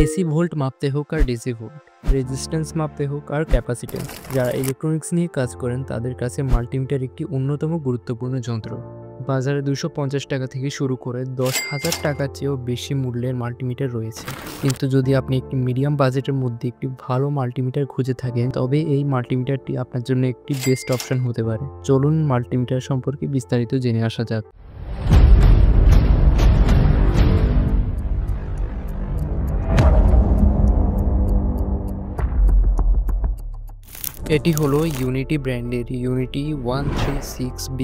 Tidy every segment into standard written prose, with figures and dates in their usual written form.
AC volt মাপতে হোক আর DC volt, resistance মাপতে হোক আর ক্যাপাসিট্যান্স, যারা ইলেকট্রনিক্স নিয়ে কাজ করেন তাদের কাছে মাল্টিমিটার একটি অন্যতম গুরুত্বপূর্ণ যন্ত্র। বাজারে 250 টাকা থেকে শুরু করে 10,000 টাকার চেয়েও বেশি মূল্যের মাল্টিমিটার রয়েছে। কিন্তু যদি আপনি একটি মিডিয়াম বাজেটের মধ্যে একটি ভালো মাল্টিমিটার খুঁজে থাকেন, তবে এই মাল্টিমিটারটি আপনার জন্য একটি বেস্ট অপশন হতে পারে। চলুন মাল্টিমিটার সম্পর্কে বিস্তারিত জেনে আসা যাক। এটি হলো ইউনিটি ব্র্যান্ডের ইউনিটি 136B+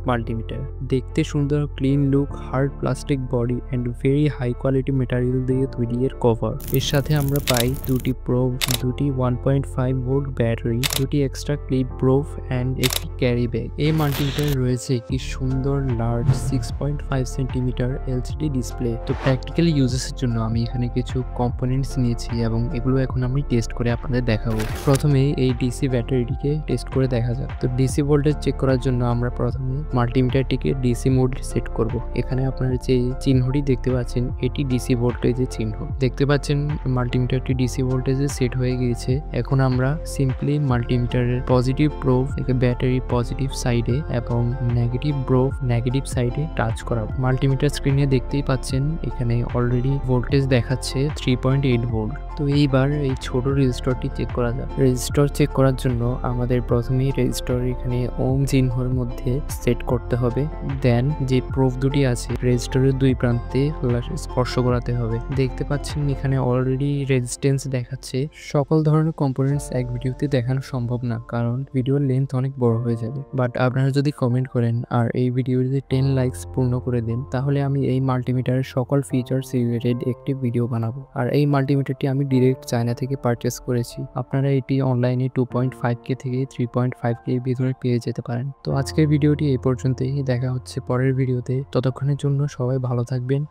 মাল্টিমিটার। দেখতে সুন্দর, clean look, hard plastic body and very high quality material দিয়ে তৈরি এর কভার। এর সাথে আমরা পাই দুটি প্রোভ, দুটি 1.5 ভোল্ট ব্যাটারি, দুটি এক্সট্রা ক্লিপ প্রোভ অ্যান্ড একটি ক্যারি ব্যাগ। এই মাল্টিমিটারে রয়েছে একটি সুন্দর লার্জ 6.5 সেন্টিমিটার এলসিডি ডিসপ্লে। তো প্র্যাকটিক্যাল ইউজেসের জন্য আমি এখানে কিছু কম্পোনেন্টস নিয়েছি এবং এগুলো এখন আমি টেস্ট করে আপনাদের দেখাবো। প্রথমে এই ডিসি ব্যাটারিটিকে টেস্ট করে দেখা যাক। তো ডিসি ভোল্টেজ চেক করার জন্য আমরা প্রথমে মাল্টিমিটারটিকে ডিসি মোড সেট করব। এখানে আপনারা যে চিহ্নটি দেখতে পাচ্ছেন, এটি ডিসি ভোল্টেজের চিহ্ন। দেখতে পাচ্ছেন মাল্টিমিটারটি ডিসি ভোল্টেজে সেট হয়ে গিয়েছে। এখন আমরা সিম্পলি মাল্টিমিটারের পজিটিভ প্রোভ ব্যাটারি পজিটিভ সাইডে এবং নেগেটিভ প্রোভ নেগেটিভ সাইডে টাচ করাবো। মাল্টিমিটার স্ক্রিনে দেখতেই পাচ্ছেন এখানে অলরেডি ভোল্টেজ দেখাচ্ছে 3.8 ভোল্ট। তো এইবার এই ছোট রেজিস্টরটি চেক করা যাক। রেজিস্টর চেক করার জন্য আমাদের প্রথমেই রেজিস্টর এখানে ওম চিহ্নের মধ্যে সেট করতে হবে। দেন যে প্রোভ দুটি আছে রেজিস্টরের দুই প্রান্তে স্পর্শ করাতে হবে। দেখতে পাচ্ছেন এখানে অলরেডি রেজিস্ট্যান্স দেখাচ্ছে। সকল ধরনের কম্পোনেন্টস এক ভিডিওতে দেখানো সম্ভব না, কারণ ভিডিওর লেন্থ অনেক বড় হয়ে যাবে। বাট আপনারা যদি কমেন্ট করেন আর এই ভিডিওতে 10 লাইকস পূর্ণ করে দেন, তাহলে আমি এই মাল্টিমিটারের সকল ফিচার্স রিলেটেড একটি ভিডিও বানাবো। আর এই মাল্টিমিটারটি আমি ডিরেক্ট চায়না থেকে পারচেস করেছি। আপনারা এটি অনলাইনে 2.5K থেকে 3.5K এর ভিতরে পেয়ে যেতে পারেন। তো আজকের ভিডিওটি এই পর্যন্তই। দেখা হচ্ছে পরের ভিডিওতে। ততক্ষণের জন্য সবাই ভালো থাকবেন।